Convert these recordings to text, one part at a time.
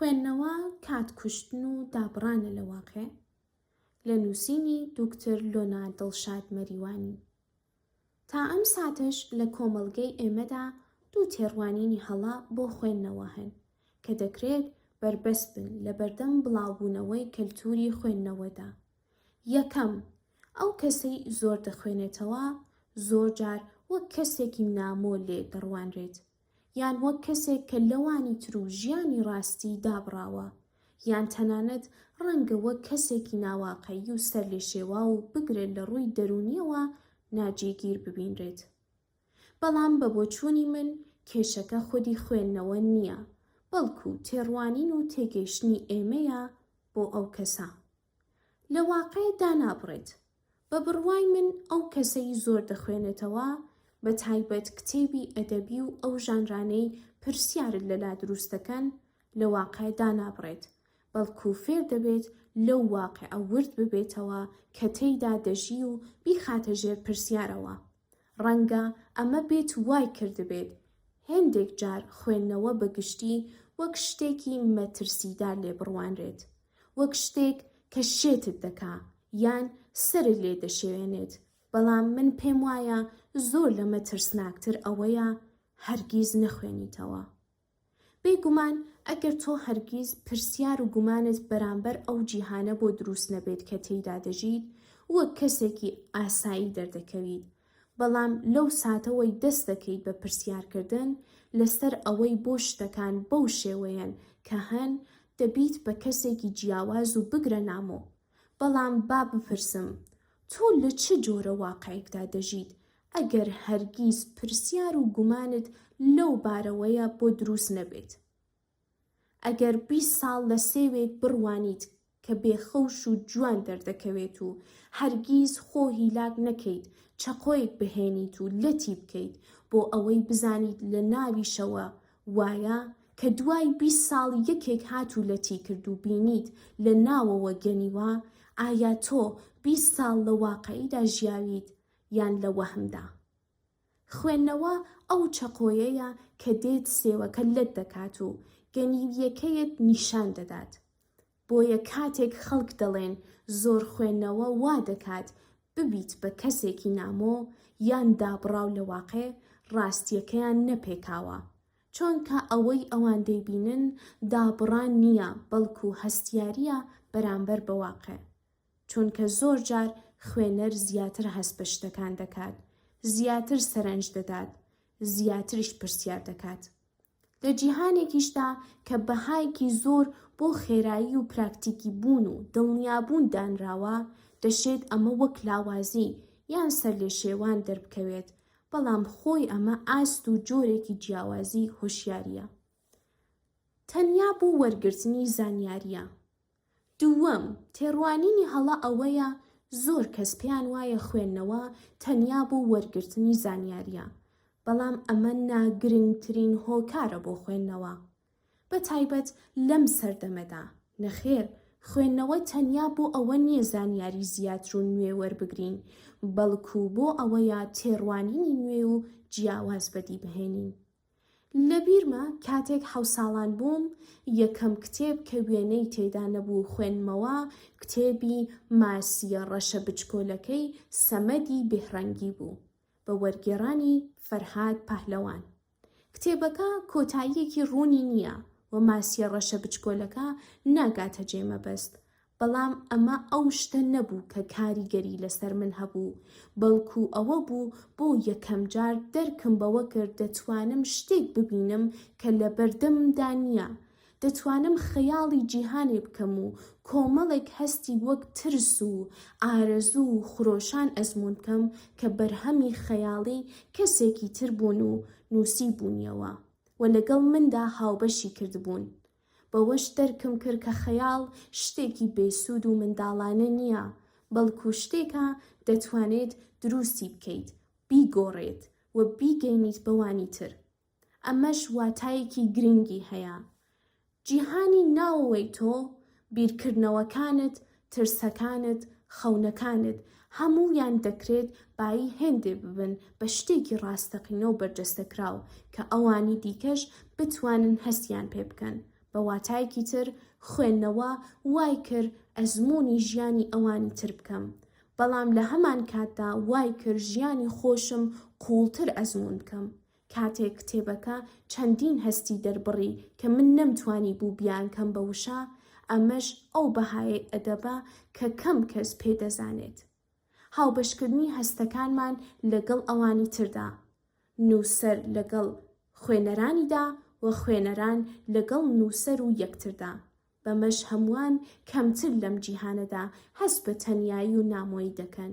خوێندنەوە کاتکوشتن و دابڕانە لە واقع لە نووسینی دوکتەر لۆنا دڵشاد مەریوانی. تا ئەم ساتش لە کۆمەڵگەی ئێمەدا دوو تێڕوانینی هەڵا بۆ خوێندنەوە هەن کە دەکرێت بربەست بن لە بەردەم بڵاوبوونەوەی کەلتوری خوێندنەوەدا. یەکەم، ئەو کەسەی زۆر دەخوێنێتەوە زۆر جار وەک کەسێکی نامۆ لێ دەڕوانرێت، یان وەک کەسێک کە لەوانی تر و ژیانی ڕاستی دابڕاوە، یان تەنانەت ڕەنگە وەک کەسێکی ناواقەیی و سەر لێ شێوا و بگرێت لە ڕووی دەرونیەوە ناجێگیر ببینرێت. بەڵام بە بۆچوونی من کێشەکە خودی خوێندنەوە نییە، بەڵکو تێڕوانین و تێگەیشتنی ئێمەیە بۆ ئەو کەسە. لە واقعدا نابڕێت. بە بڕوای من ئەو کەسەی زۆر دەخوێنێتەوە بە تایبەت کتێبی ئەدەبی و ئەو ژانرانەی پرسیارت لەلا دروستەکەن لە واقعدا نابڕێت، بەڵکو فێر دەبێت لەو واقعە ورد ببێتەوە کە تێیدا دەژی و بیخاتە ژێر پرسیارەوە. ڕەنگە ئەمە بێت وای کردبێت هێندێک جار خوێندنەوە بەگشتی وەک شتێکی مەترسیدار لێ بڕوانرێت، وەک شتێک کە شێتت دەکا یان سەرت لێ دەشێوێنێت. بەڵام من پێم وایە زۆر لە مەترسناکتر ئەوەیە هەرگیز نەخوێنیتەوە. بێگومان ئەگەر تۆ هەرگیز پرسیار و گومانت بەرامبەر ئەو جیهانە بۆ دروست نەبێت کە تێیدا دەژیت، وەک کەسێکی ئاسایی دەردەکەویت. بەڵام لەو ساتەوەی دەست دەکەیت بە پرسیارکردن لەسەر ئەوەی بۆ شتەکان بەو شێوەیەن کە هەن، دەبیت بە کەسێکی جیاواز و بگرە نامۆ. بەڵام با بپرسم، تۆ لە چ جۆرە واقعێکدا دەژیت ئەگەر هەرگیز پرسیار و گومانت لەو بارەوەیە بۆ دروست نەبێت؟ ئەگەر 20 ساڵ لە سێوێک بڕوانیت کە بێخەوش و جوان دەردەکەوێت و هەرگیز خۆ هیلاک نەکەیت چەقۆیەک بهێنیت و لەتی بکەیت بۆ ئەوەی بزانیت لە ناویشەوە وایە کە دوای 20 ساڵ یەکێک هات و لەتی کرد و بینیت لە ناوەوە گەنیوە، ئایا تۆ 20 ساڵ لە واقعیدا ژیاویت یان لە وەهمدا؟ خوێندنەوە ئەو چەقۆیەیە کە دێت سێوەکە لەت دەکات و گەنیویەکەیت نیشان دەدات. بۆیە کاتێک خەڵک دەڵێن زۆر خوێندنەوە وا دەکات ببیت بە کەسێکی نامۆ یان دابڕاو لە واقع، ڕاستیەکەیان نەپێکاوە، چونکە ئەوەی ئەوان دەیبینن دابڕان نییە، بەڵکو هەستیاریە بەرامبەر بە واقع. چونکە زۆر جار خوێنەر زیاتر هەست بە شتەکان دەکات، زیاتر سەرنج دەدات، زیاتریش پرسیار دەکات. لە جیهانێکیشدا کە بەهایەکی زۆر بۆ خێرایی و پراکتیکی بوون و دڵنیابوون دانراوە، دەشێت ئەمە وەک لاوازی یان سەر لێ شێوان دەربکەوێت، بەڵام خۆی ئەمە ئاست و جۆرێکی جیاوازی هۆشیاریە. تەنیا بۆ وەرگرتنی زانیاریە. دووەم، تێڕوانینی هەڵا ئەوەیە زۆر کەس پێیان وایە خوێندنەوە تەنیا بۆ وەرگرتنی زانیاریە، بەڵام ئەمە ناگرنگترین هۆکارە بۆ خوێندنەوە، بە تایبەت لەم سەردەمەدا. نەخێر، خوێندنەوە تەنیا بۆ ئەوە نییە زانیاری زیاتر و نوێ وەربگرین، بەڵکو بۆ ئەوەیە تێڕوانینی نوێ و جیاواز بەدی بهێنین. لەبیرمە کاتێک 7 ساڵان بووم، یەکەم کتێب کە وێنەی تێدا نەبوو خوێنمەوە کتێبی ماسیە ڕەشە بچکۆلەکەی سەمەدی بێهڕەنگی بوو بە وەرگێڕانی فەرهاد پەهلەوان. کتێبەکە کۆتاییەکی ڕوونی نییە و ماسیە ڕەشە بچکۆلەکە ناگاتە جێمەبەست، بەڵام ئەمە ئەو شتە نەبوو کە کاریگەری لەسەر من هەبوو، بەڵکو ئەوە بوو بۆ یەکەم جار دەرکم بەوە کرد دەتوانم شتێک ببینم کە لە بەردەممدا نییە، دەتوانم خەیاڵی جیهانێ بکەم و کۆمەڵێک هەستی وەک ترس و ئارەزوو و خرۆشان ئەزمون بکەم کە بەرهەمی خەیاڵی کەسێکی تر بوون و نووسی بوونیەوە و لەگەڵ مندا هاوبەشی کردبوون. بەوەش دەرکم کرد کە خەیاڵ شتێکی بێسوود و منداڵانە نییە، بەڵکو شتێکە دەتوانێت دروستی بکەیت، بیگۆڕێت و بیگەینیت بەوانی تر. ئەمەش واتایەکی گرنگی هەیە. جیهانی ناوەوەی تۆ، بیرکردنەوەکانت، ترسەکانت، خەونەکانت هەموویان دەکرێت بایی هێندێ ببن بە شتێکی ڕاستەقینە و بەرجەستەکراو کە ئەوانی دیکەش بتوانن هەستیان پێ بکەن، بە واتایەکی تر خوێندنەوە وای کرد ئەزموونی ژیانی ئەوانی تر بکەم، بەڵام لە هەمان کاتدا وای کرد ژیانی خۆشم قوڵتر ئەزمون بکەم. کاتێک کتێبەکە چەندین هەستی دەربڕی کە من نەمتوانی بوو بیانکەم بە وشە، ئەمەش ئەو بەهایە ئەدەبە کە کەم کەس پێدەزانێت. هاوبەشکردنی هەستەکانمان لەگەڵ ئەوانی تردا، نووسەر لەگەڵ خوێنەرانیدا و خوێنەران لەگەڵ نووسەر و یەکتردا، بەمەش هەمووان کەمتر لەم جیهانەدا هەست بە تەنیایی و نامۆیی دەکەن.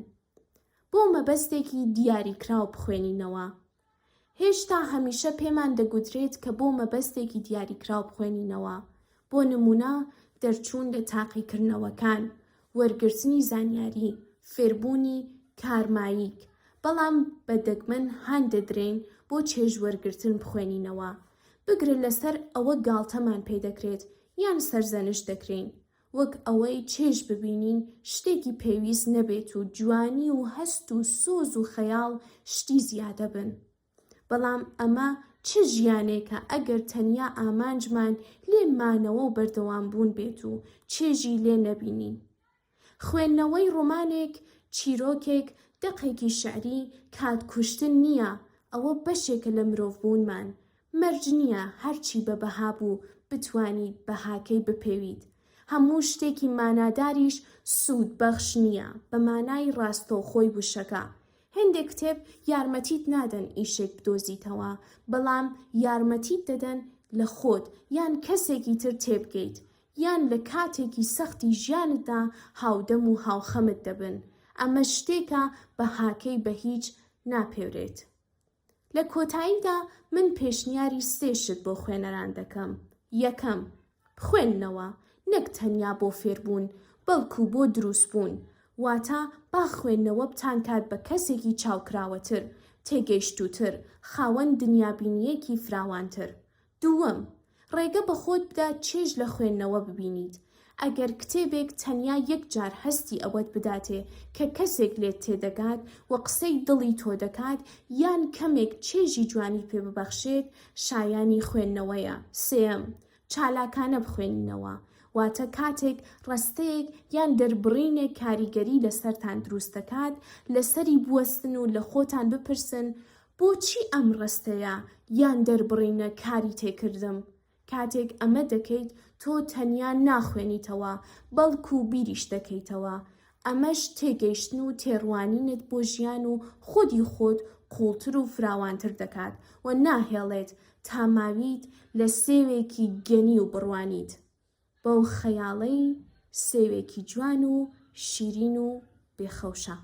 بۆ مەبەستێکی دیاریکراو بخوێنینەوە. هێشتا هەمیشە پێمان دەگوترێت کە بۆ مەبەستێکی دیاریکراو بخوێنینەوە، بۆ نمونە دەرچوون لە تاقیکردنەوەکان، وەرگرتنی زانیاری، فێربوونی کارماییک، بەڵام بە دەگمەن هان دەدرێن بۆ چێژوەرگرتن بخوێنینەوە، بگرە لەسەر ئەوە گاڵتەمان پێدەکرێت یان سەرزەنش دەکرێن، وەک ئەوەی چێژ ببینین شتێکی پێویست نەبێت و جوانی و هەست و سۆز و خەیاڵ شتی زیادە بن. بەڵام ئەمە چ ژیانێکە ئەگەر تەنیا ئامانجمان لێمانەوە و بەردەوام بوون بێت و چێژی لێ نەبینین. خوێندنەوەی ڕۆمانێک، چیرۆکێک، دەقێکی شعری کاتکوشتن نییە، ئەوە بەشێکە لە مرۆڤبوونمان. مەرج نییە هەرچی بە بەها بوو بتوانیت بەهاکەی بپێویت. هەموو شتێکی ماناداریش سوود بەخش نییە بە مانای ڕاستەوخۆی وشەکە. هەندێک کتێب یارمەتیت نادەن ئیشێک بدۆزیتەوە، بەڵام یارمەتیت دەدەن لە خۆت یان کەسێکی تر تێبگەیت، یان لە کاتێکی سەختی ژیانتدا هاودەم و هاوخەمت دەبن. ئەمە شتێکە بەهاکەی بە هیچ ناپێورێت. لە کۆتاییدا من پێشنیاری 3 شت بۆ خوێنەران دەکەم. یەکەم، بخوێننەوە، نەک تەنیا بۆ فێربوون، بەڵکو بۆ دروستبوون. واتە با خوێندنەوە بتانکات بە کەسێکی چاوکراوەتر، تێگەیشتووتر، خاوەن دنیابینیەکی فراوانتر. دووەم، ڕێگە بە خۆت بدە چێژ لە خوێندنەوە ببینیت. ئەگەر کتێبێک تەنیا یەک جار هەستی ئەوەت بداتێ کە کەسێک لێت تێدەگات و قسەی دڵی تۆ دەکات، یان کەمێک چێژی جوانی پێ ببەخشێت، شایانی خوێندنەوەیە. سێم، چالاکانە بخوێنینەوە، واتە کاتێک ڕستەیەک یان دەربڕینێک کاریگەری لەسەرتان دروست دەکات، لەسەری بوەستن و لە خۆتان بپرسن بۆچی ئەم ڕستەیە یان دەربڕینە کاری تێکردم. کاتێک ئەمە دەکەیت تۆ تەنیا ناخوێنیتەوە، بەڵکو بیریش دەکەیتەوە. ئەمەش تێگەیشتن و تێڕوانینت بۆ ژیان و خودی خۆت قوڵتر و فراوانتر دەکات و ناهێڵێت تاماویت لە سێوێکی گەنی و بڕوانیت. بەو خەیاڵەی سێوێکی جوان و شیرین و بێخەوشە.